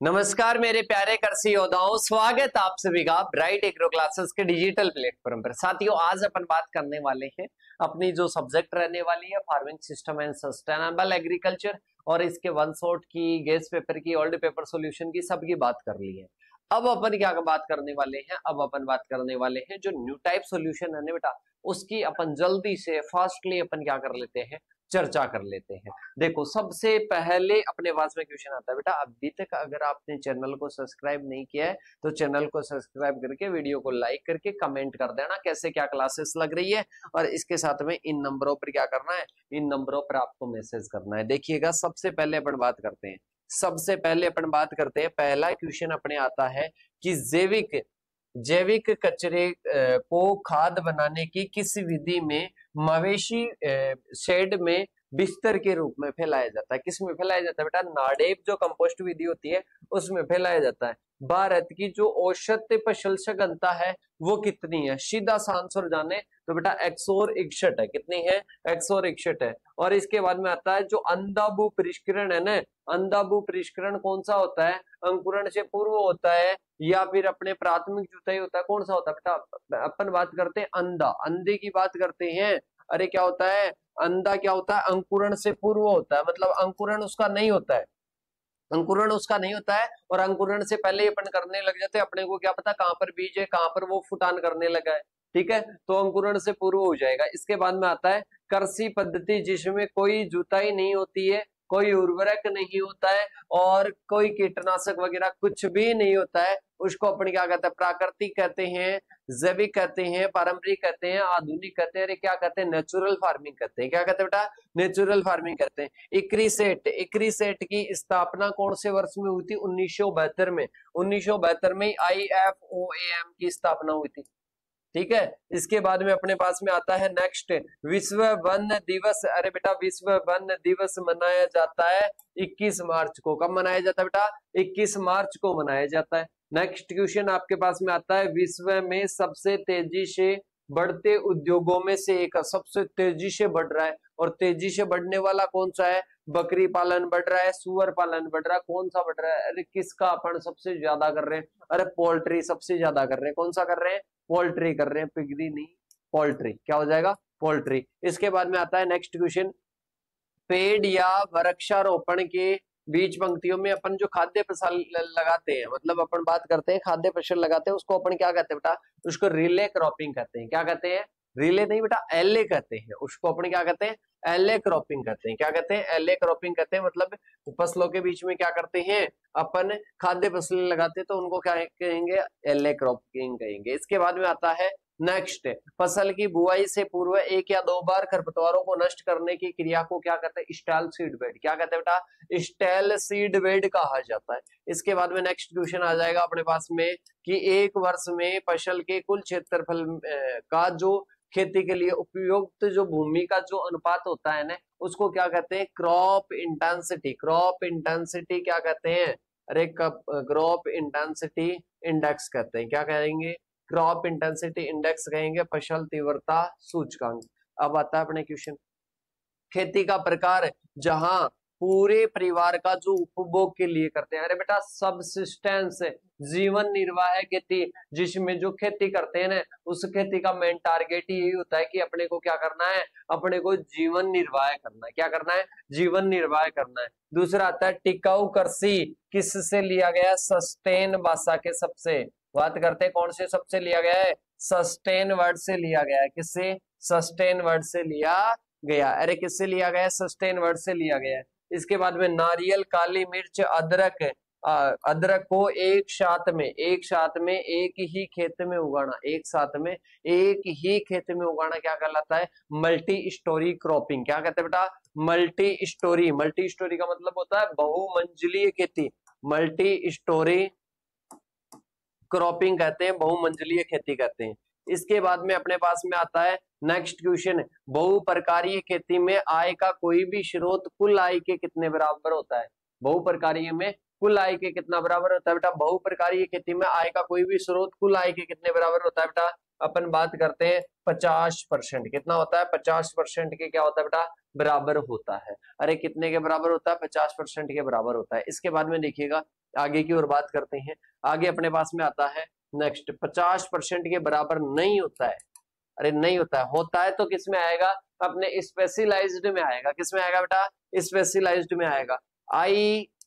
नमस्कार मेरे प्यारे कृषि योद्धाओं, स्वागत आप सभी का ब्राइट एग्रो क्लासेस के डिजिटल प्लेटफॉर्म पर। साथियों, आज अपन बात करने वाले हैं अपनी जो सब्जेक्ट रहने वाली है farming system and sustainable agriculture, और इसके वन शॉट की, गेस पेपर की, ओल्ड पेपर सॉल्यूशन की, सबकी बात कर ली है। अब अपन क्या बात करने वाले हैं? अब अपन बात करने वाले हैं जो न्यू टाइप सॉल्यूशन है ना बेटा, उसकी अपन जल्दी से फास्टली अपन क्या कर लेते हैं, चर्चा कर लेते हैं। देखो, सबसे पहले अपने पास में क्वेश्चन आता है बेटा, अभी तक अगर आपने चैनल को सब्सक्राइब नहीं किया है तो चैनल को सब्सक्राइब करके वीडियो को लाइक करके कमेंट कर देना कैसे क्या क्लासेस लग रही है, और इसके साथ में इन नंबरों पर क्या करना है, इन नंबरों पर आपको मैसेज करना है। देखिएगा, सबसे पहले अपन बात करते हैं, पहला क्वेश्चन अपने आता है कि जैविक जैविक कचरे को खाद बनाने की किस विधि में मवेशी शेड में बिस्तर के रूप में फैलाया जाता है? किस में फैलाया जाता है बेटा? नाडेप जो कंपोस्ट विधि होती है उसमें फैलाया जाता है। भारत की जो औसत प्रशंसक घनता है वो कितनी है? सीधा सा आंसर जाने तो बेटा 161 है। कितनी है? 161 है। और इसके बाद में आता है जो अंधाभू परिष्करण है ना, अंधाभू परिष्करण कौन सा होता है? अंकुरण से पूर्व होता है या फिर अपने प्राथमिक जुताई होता है? कौन सा होता है बेटा? अपन बात करते हैं अंधा, अंधे की बात करते हैं। अरे क्या होता है अंधा? क्या होता है? अंकुरण से पूर्व होता है, मतलब अंकुरण उसका नहीं होता है, अंकुरण उसका नहीं होता है, और अंकुरण से पहले ही अपन करने लग जाते हैं। अपने को क्या पता कहां पर बीज है, कहां पर वो फुटान करने लगा है। ठीक है, तो अंकुरण से पूर्व हो जाएगा। इसके बाद में आता है कृषि पद्धति जिसमें कोई जुताई नहीं होती है, कोई उर्वरक नहीं होता है और कोई कीटनाशक वगैरह कुछ भी नहीं होता है, उसको अपन क्या कहते हैं? प्राकृतिक कहते हैं, जैविक कहते हैं, पारंपरिक कहते हैं, आधुनिक कहते हैं। अरे क्या कहते हैं? नेचुरल फार्मिंग कहते हैं। क्या कहते हैं बेटा? नेचुरल फार्मिंग कहते हैं। इक्रीसेट की स्थापना कौन से वर्ष में हुई थी? 1972 में। 1972 में IFOAM की स्थापना हुई थी। ठीक है, इसके बाद में अपने पास में आता है नेक्स्ट, विश्व वन दिवस। अरे बेटा, विश्व वन दिवस मनाया जाता है 21 मार्च को। कब मनाया जाता है बेटा? 21 मार्च को मनाया जाता है। नेक्स्ट क्वेश्चन आपके पास में आता है, विश्व में सबसे तेजी से बढ़ते उद्योगों में से एक, सबसे तेजी से बढ़ रहा है, और तेजी से बढ़ने वाला कौन सा है? बकरी पालन बढ़ रहा है, सुअर पालन बढ़ रहा है। कौन सा बढ़ रहा है? अरे किसका अपन सबसे ज्यादा कर रहे हैं? अरे पोल्ट्री सबसे ज्यादा कर रहे हैं। कौन सा कर रहे हैं? पोल्ट्री कर रहे हैं, पिगरी नहीं, पोल्ट्री। क्या हो जाएगा? पोल्ट्री। इसके बाद में आता है नेक्स्ट क्वेश्चन, पेड़ या वृक्षारोपण के बीच पंक्तियों में अपन जो खाद्य फसल लगाते हैं, मतलब अपन बात करते हैं खाद्य फसल लगाते हैं, उसको अपन क्या कहते हैं बेटा? उसको रिले क्रॉपिंग कहते हैं। क्या कहते हैं? रिले नहीं बेटा, एले कहते हैं। उसको अपन क्या कहते हैं? एले क्रॉपिंग कहते हैं। क्या कहते हैं? एले क्रॉपिंग कहते हैं। मतलब फसलों के बीच में क्या करते हैं अपन? खाद्य फसल लगाते हैं, तो उनको क्या कहेंगे? एले क्रॉपिंग कहेंगे। इसके बाद में आता है नेक्स्ट, फसल की बुआई से पूर्व एक या दो बार खरपतवारों को नष्ट करने की क्रिया को क्या कहते हैं? Stale seed bed. क्या कहते हैं बेटा? स्टेल सीड बेड कहा जाता है। इसके बाद में नेक्स्ट क्वेश्चन आ जाएगा अपने पास में कि एक वर्ष में फसल के कुल क्षेत्रफल का जो खेती के लिए उपयुक्त जो भूमि का जो अनुपात होता है ना, उसको क्या कहते हैं? Crop intensity. क्रॉप इंटेंसिटी क्या कहते हैं? अरे क्रॉप इंटेंसिटी इंडेक्स कहते हैं। क्या कहेंगे? क्रॉप इंटेंसिटी इंडेक्स कहेंगे, फसल तीव्रता सूचकांक। अब आता है अपने क्वेश्चन, खेती का प्रकार जहां पूरे परिवार का जो उपभोग के लिए करते हैं। अरे बेटा, सबसिस्टेंस, जीवन निर्वाह खेती, जिसमें जो खेती करते हैं ना, उस खेती का मेन टारगेट यही होता है कि अपने को क्या करना है? अपने को जीवन निर्वाह करना है। क्या करना है? जीवन निर्वाह करना है। दूसरा आता है टिकाऊ कृषि, किससे लिया गया? सस्टेन भाषा के सबसे बात करते हैं, कौन से सबसे लिया गया है? सस्टेन वर्ड से लिया गया है। किससे? सस्टेन वर्ड से लिया गया। अरे किससे लिया गया? सस्टेन वर्ड से लिया गया है। इसके बाद में नारियल, काली मिर्च, अदरक, अदरक को एक साथ में एक ही खेत में उगाना, एक साथ में एक ही खेत में उगाना क्या कहलाता है? Multi storey cropping. क्या कहते हैं बेटा? Multi storey. मल्टी स्टोरी का मतलब होता है बहुमंजिलीय खेती। मल्टी स्टोरी क्रॉपिंग कहते हैं, बहुमंजिलीय खेती कहते हैं। इसके बाद में अपने पास में आता है नेक्स्ट क्वेश्चन, बहुप्रकारीय खेती में आय का कोई भी स्रोत कुल आय के कितने बराबर होता है? बहुप्रकारीय में कुल आय के कितना बराबर होता है बेटा? बहुप्रकारीय खेती में आय का कोई भी स्रोत कुल आय के कितने बराबर होता है बेटा? अपन बात करते हैं 50%। कितना होता है? 50% के क्या होता है बेटा? बराबर होता है। अरे कितने के बराबर होता है? 50% के बराबर होता है। इसके बाद में देखिएगा आगे की ओर बात करते हैं। आगे अपने पास में आता है नेक्स्ट, 50% के बराबर नहीं होता है। अरे नहीं होता है, होता है तो किस में आएगा, अपने स्पेशलाइज्ड में आएगा। किस में आएगा बेटा, स्पेशलाइज्ड में आएगा।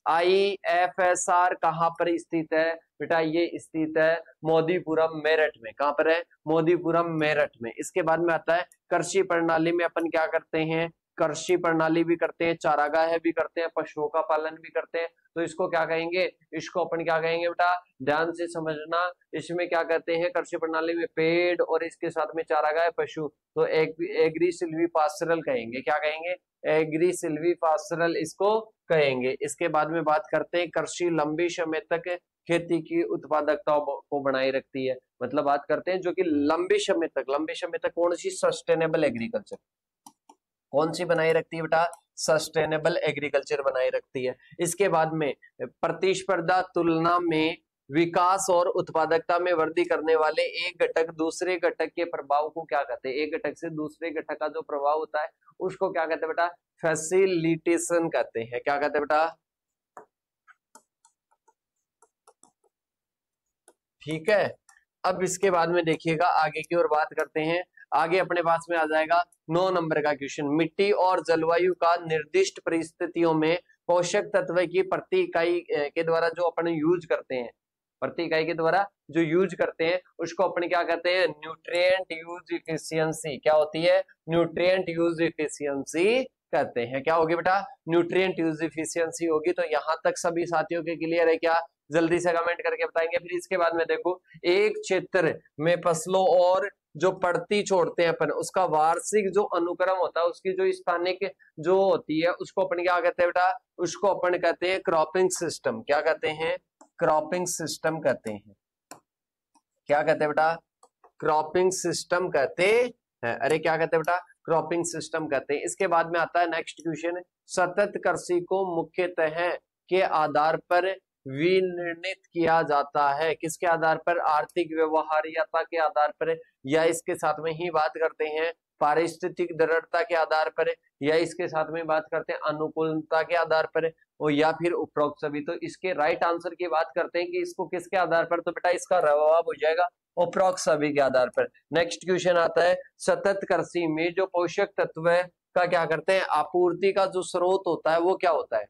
IIFSR कहाँ पर स्थित है बेटा, ये स्थित है मोदीपुरम मेरठ में। कहाँ पर है, मोदीपुरम मेरठ में। इसके बाद में आता है कृषि प्रणाली में अपन क्या करते हैं, कृषि प्रणाली भी करते हैं, चारागाह भी करते हैं, पशुओं का पालन भी करते हैं। तो इसको क्या कहेंगे, इसको अपन क्या कहेंगे बेटा, ध्यान से समझना। इसमें क्या कहते हैं, कृषि प्रणाली में पेड़ और इसके साथ में चारागाह पशु, तो एग्री सिल्वीपास्चरल कहेंगे। क्या कहेंगे, एग्री सिल्वीपास्चरल इसको कहेंगे। इसके बाद में बात करते हैं कृषि लंबी समय तक खेती की उत्पादकता को बनाए रखती है। मतलब बात करते हैं जो कि लंबे समय तक कौन सी, सस्टेनेबल एग्रीकल्चर कौन सी बनाए रखती है बेटा, सस्टेनेबल एग्रीकल्चर बनाए रखती है। इसके बाद में प्रतिस्पर्धा तुलना में विकास और उत्पादकता में वृद्धि करने वाले एक घटक दूसरे घटक के प्रभाव को क्या कहते हैं, एक घटक से दूसरे घटक का जो प्रभाव होता है उसको क्या कहते हैं बेटा, फैसिलिटेशन कहते हैं। क्या कहते हैं बेटा, ठीक है। अब इसके बाद में देखिएगा आगे की ओर बात करते हैं। आगे अपने पास में आ जाएगा 9 नंबर का क्वेश्चन, मिट्टी और जलवायु का निर्दिष्ट परिस्थितियों में पोषक तत्व की प्रति इकाई के द्वारा जो अपन यूज करते हैं, प्रति इकाई के द्वारा जो यूज करते हैं उसको अपन क्या कहते हैं, न्यूट्रिएंट यूज इफिशियंसी। क्या होती है, न्यूट्रिएंट यूज इफिशियंसी कहते हैं। क्या होगी बेटा, न्यूट्रिएंट यूज इफिशियंसी होगी। तो यहां तक सभी साथियों के क्लियर है क्या, जल्दी से कमेंट करके बताएंगे। फिर इसके बाद में देखो, एक क्षेत्र में फसलों और जो पड़ती छोड़ते हैं अपन, उसका वार्षिक जो अनुक्रम होता है, उसकी जो स्थानिक जो होती है उसको अपन क्या कहते हैं बेटा, उसको अपन कहते हैं क्रॉपिंग सिस्टम। क्या कहते हैं, क्रॉपिंग सिस्टम कहते हैं। क्या कहते हैं बेटा, क्रॉपिंग सिस्टम कहते हैं। अरे क्या कहते हैं बेटा, क्रॉपिंग सिस्टम कहते हैं। इसके बाद में आता है नेक्स्ट क्वेश्चन, सतत कृषि को मुख्यतः के आधार पर विनिर्णित किया जाता है। किसके आधार पर, आर्थिक व्यवहार्यता के आधार पर, या इसके साथ में ही बात करते हैं पारिस्थितिक दृढ़ता के आधार पर, या इसके साथ में बात करते हैं अनुकूलता के आधार पर, और या फिर उपरोक्त सभी। तो इसके राइट आंसर की बात करते हैं कि इसको किसके आधार पर, तो बेटा इसका जवाब हो जाएगा उपरोक्त सभी के आधार पर। नेक्स्ट क्वेश्चन आता है, सतत कृषि में जो पोषक तत्व का क्या करते हैं, आपूर्ति का जो स्रोत होता है वो क्या होता है,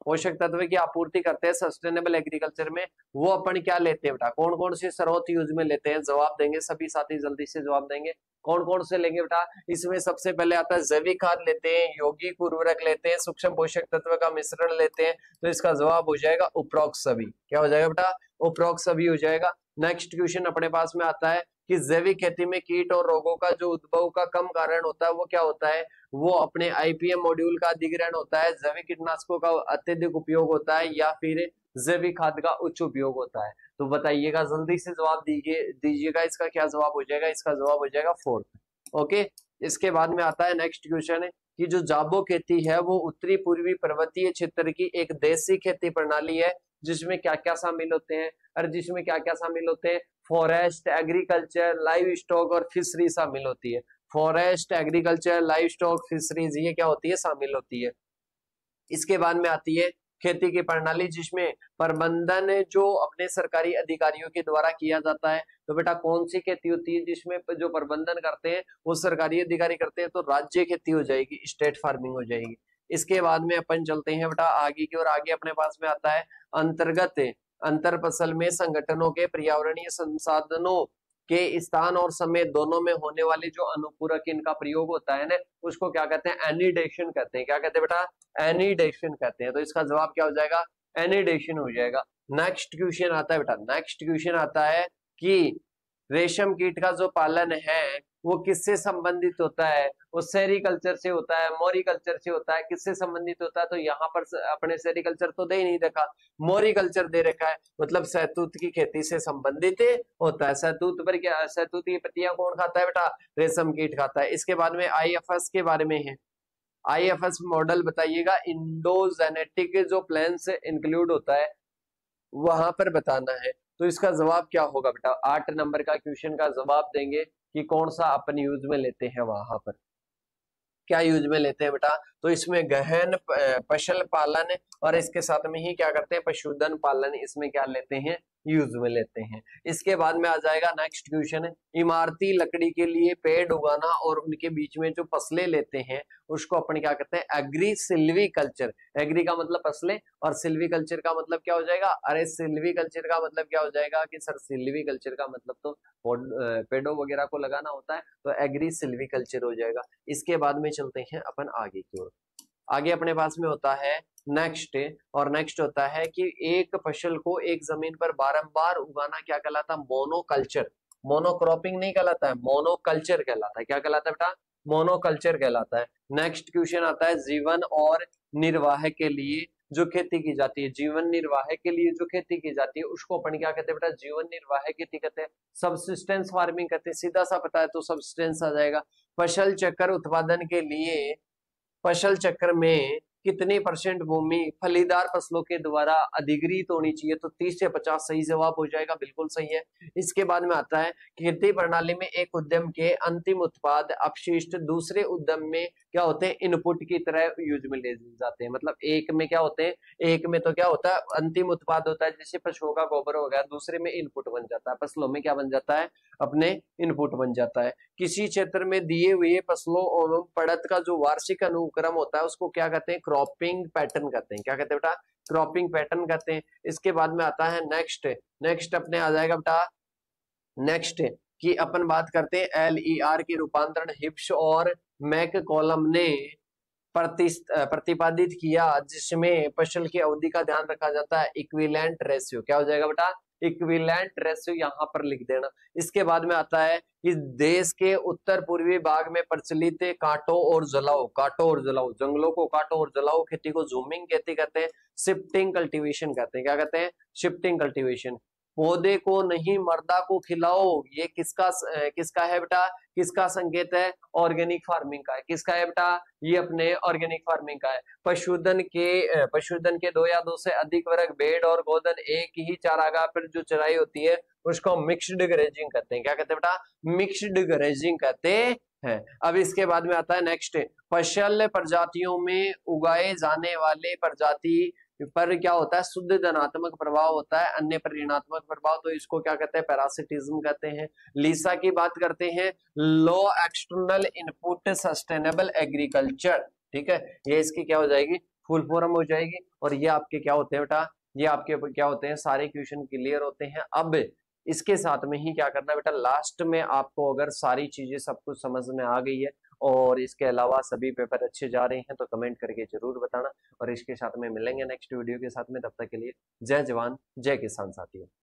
पोषक तत्व की आपूर्ति करते हैं सस्टेनेबल एग्रीकल्चर में, वो अपन क्या लेते हैं बेटा, कौन कौन से स्रोत यूज में लेते हैं, जवाब देंगे सभी साथी, जल्दी से जवाब देंगे। कौन कौन से लेंगे बेटा, इसमें सबसे पहले आता है जैविक खाद लेते हैं, यौगिक उर्वरक लेते हैं, सूक्ष्म पोषक तत्व का मिश्रण लेते हैं। तो इसका जवाब हो जाएगा उपरोक्त सभी। क्या हो जाएगा बेटा, उपरोक्त सभी हो जाएगा। नेक्स्ट क्वेश्चन अपने पास में आता है कि जैविक खेती में कीट और रोगों का जो उद्भव का कम कारण होता है वो क्या होता है, वो अपने IPM मॉड्यूल का अधिग्रहण होता है, जैविक कीटनाशकों का अत्यधिक उपयोग होता है, या फिर जैविक खाद का उच्च उपयोग होता है। तो बताइएगा, जल्दी से जवाब दीजिएगा, इसका क्या जवाब हो जाएगा, इसका जवाब हो जाएगा 4th। ओके। इसके बाद में आता है नेक्स्ट क्वेश्चन कि जो जाबो खेती है वो उत्तरी पूर्वी पर्वतीय क्षेत्र की एक देसी खेती प्रणाली है, जिसमें क्या क्या शामिल होते हैं, और जिसमें क्या क्या शामिल होते हैं, फॉरेस्ट, एग्रीकल्चर, लाइव स्टॉक और फिशरी शामिल होती है। Forest, agriculture, live stock, fisheries, ये क्या होती है, शामिल होती है। इसके बाद में आती है खेती की प्रणाली, जिसमें प्रबंधन जो अपने सरकारी अधिकारियों के द्वारा किया जाता है। तो बेटा कौन सी खेती होती है जिसमें जो प्रबंधन करते हैं वो सरकारी अधिकारी करते हैं, तो राज्य खेती हो जाएगी, स्टेट फार्मिंग हो जाएगी। इसके बाद में अपन चलते हैं बेटा आगे की ओर। आगे अपने पास में आता है अंतर्गत अंतर फसल में संगठनों के पर्यावरणीय संसाधनों के स्थान और समय दोनों में होने वाले जो अनुपूरक इनका प्रयोग होता है ना, उसको क्या कहते हैं, एनिडेशन कहते हैं। क्या कहते हैं बेटा, एनिडेशन कहते हैं। तो इसका जवाब क्या हो जाएगा, एनिडेशन हो जाएगा। नेक्स्ट क्वेश्चन आता है बेटा, नेक्स्ट क्वेश्चन आता है कि रेशम कीट का जो पालन है वो किससे संबंधित होता है, वो सेरिकल्चर से होता है, मोरिकल्चर से होता है, किससे संबंधित होता है। तो यहाँ पर अपने सेरिकल्चर तो दे ही नहीं रखा, मोरिकल्चर दे रखा है, मतलब सहतूत की खेती से संबंधित होता है। सहतूत पर क्या, सहतूत की पत्तियां कौन खाता है बेटा, रेशम कीट खाता है। इसके बाद में IFS के बारे में है, IFS मॉडल बताइएगा, इंडोजेनेटिक जो प्लांट्स इंक्लूड होता है वहां पर बताना है। तो इसका जवाब क्या होगा बेटा, 8 नंबर का क्वेश्चन का जवाब देंगे कि कौन सा अपन यूज में लेते हैं वहां पर। क्या यूज में लेते हैं बेटा, तो इसमें गहन पशु पालन और इसके साथ में ही क्या करते हैं, पशुधन पालन, इसमें क्या लेते हैं, यूज में लेते हैं। इसके बाद में आ जाएगा नेक्स्ट क्वेश्चन है, इमारती लकड़ी के लिए पेड़ उगाना और उनके बीच में जो फसलें लेते हैं उसको अपन क्या कहते हैं, एग्री सिल्वीकल्चर। एग्री का मतलब फसलें और सिल्वीकल्चर का मतलब क्या हो जाएगा, अरे सिल्वीकल्चर का मतलब क्या हो जाएगा कि सर सिल्वीकल्चर का मतलब तो पेड़ों वगैरह को लगाना होता है, तो एग्री सिल्वीकल्चर हो जाएगा। इसके बाद में चलते हैं अपन आगे की ओर। आगे अपने पास में होता है नेक्स्ट, और नेक्स्ट होता है कि एक फसल को एक जमीन पर बारंबार उगाना क्या कहलाता है, मोनोकल्चर। मोनोक्रॉपिंग नहीं कहलाता है, मोनोकल्चर कहलाता है। क्या कहलाता है बेटा, मोनोकल्चर कहलाता है। नेक्स्ट क्वेश्चन आता है, जीवन और निर्वाह के लिए जो खेती की जाती है, जीवन निर्वाह के लिए जो खेती की जाती है उसको अपन क्या कहते हैं बेटा, जीवन निर्वाह खेती कहते हैं, सबसिस्टेंस फार्मिंग कहते हैं। सीधा सा पता है तो सबसिस्टेंस आ जाएगा। फसल चक्र उत्पादन के लिए फसल चक्र में कितनी % भूमि फलीदार फसलों के द्वारा अधिग्रहित होनी चाहिए, तो 30 से 50 सही जवाब हो जाएगा, बिल्कुल सही है। इसके बाद में आता है, खेती प्रणाली में एक उद्यम के अंतिम उत्पाद अपशिष्ट दूसरे उद्यम में क्या होते हैं, इनपुट की तरह यूज में ले जाते हैं। मतलब एक में क्या होते हैं, एक में तो क्या होता है अंतिम उत्पाद होता है, जैसे पशुओं का गोबर हो गया, दूसरे में इनपुट बन जाता है, फसलों में क्या बन जाता है, अपने इनपुट बन जाता है। किसी क्षेत्र में दिए हुए फसलों एवं पड़त का जो वार्षिक अनुक्रम होता है उसको क्या कहते हैं, क्रॉपिंग पैटर्न कहते हैं। क्या कहते हैं बेटा, क्रॉपिंग पैटर्न कहते हैं। इसके बाद में आता है नेक्स्ट, नेक्स्ट अपने आ जाएगा बेटा नेक्स्ट कि अपन बात करते हैं LER के रूपांतरण हिप्स और मैक कॉलम ने प्रतिपादित किया, जिसमें फसल की अवधि का ध्यान रखा जाता है, इक्विवेलेंट रेशियो। क्या हो जाएगा बेटा, इक्विवेलेंट रेशियो यहाँ पर लिख देना। इसके बाद में आता है कि देश के उत्तर पूर्वी भाग में प्रचलित काटो और जलाओ, काटो और जलाओ, जंगलों को काटो और जलाओ खेती को जूमिंग खेती कहते हैं, शिफ्टिंग कल्टीवेशन कहते हैं। क्या कहते हैं, शिफ्टिंग कल्टीवेशन। पौधे को नहीं मर्दा को खिलाओ, ये किसका है बेटा, किसका संकेत है, ऑर्गेनिक फार्मिंग का है। किसका है बेटा, ये अपने ऑर्गेनिक फार्मिंग का है। पशुधन के 2 या 2 से अधिक वर्ग भेड़ और गोधन एक ही चारागाह पर जो चराई होती है उसको मिक्स्ड ग्रेजिंग कहते हैं। क्या कहते हैं बेटा, मिक्स्ड ग्रेजिंग कहते हैं। अब इसके बाद में आता है नेक्स्ट, फसल प्रजातियों में उगाए जाने वाले प्रजाति पर क्या होता है, शुद्ध धनात्मक प्रभाव होता है, अन्य पर ऋणात्मक प्रभाव, तो इसको क्या कहते हैं, पैरासिटिज्म कहते हैं। लीसा की बात करते हैं, लो एक्सटर्नल इनपुट सस्टेनेबल एग्रीकल्चर। ठीक है, ये इसकी क्या हो जाएगी, फुल फॉर्म हो जाएगी। और ये आपके क्या होते हैं बेटा, ये आपके क्या होते हैं, सारे क्वेश्चन क्लियर होते हैं। अब इसके साथ में ही क्या करना है बेटा, लास्ट में आपको अगर सारी चीजें सब कुछ समझ में आ गई है और इसके अलावा सभी पेपर अच्छे जा रहे हैं तो कमेंट करके जरूर बताना। और इसके साथ में मिलेंगे नेक्स्ट वीडियो के साथ में, तब तक के लिए जय जवान जय किसान साथियों।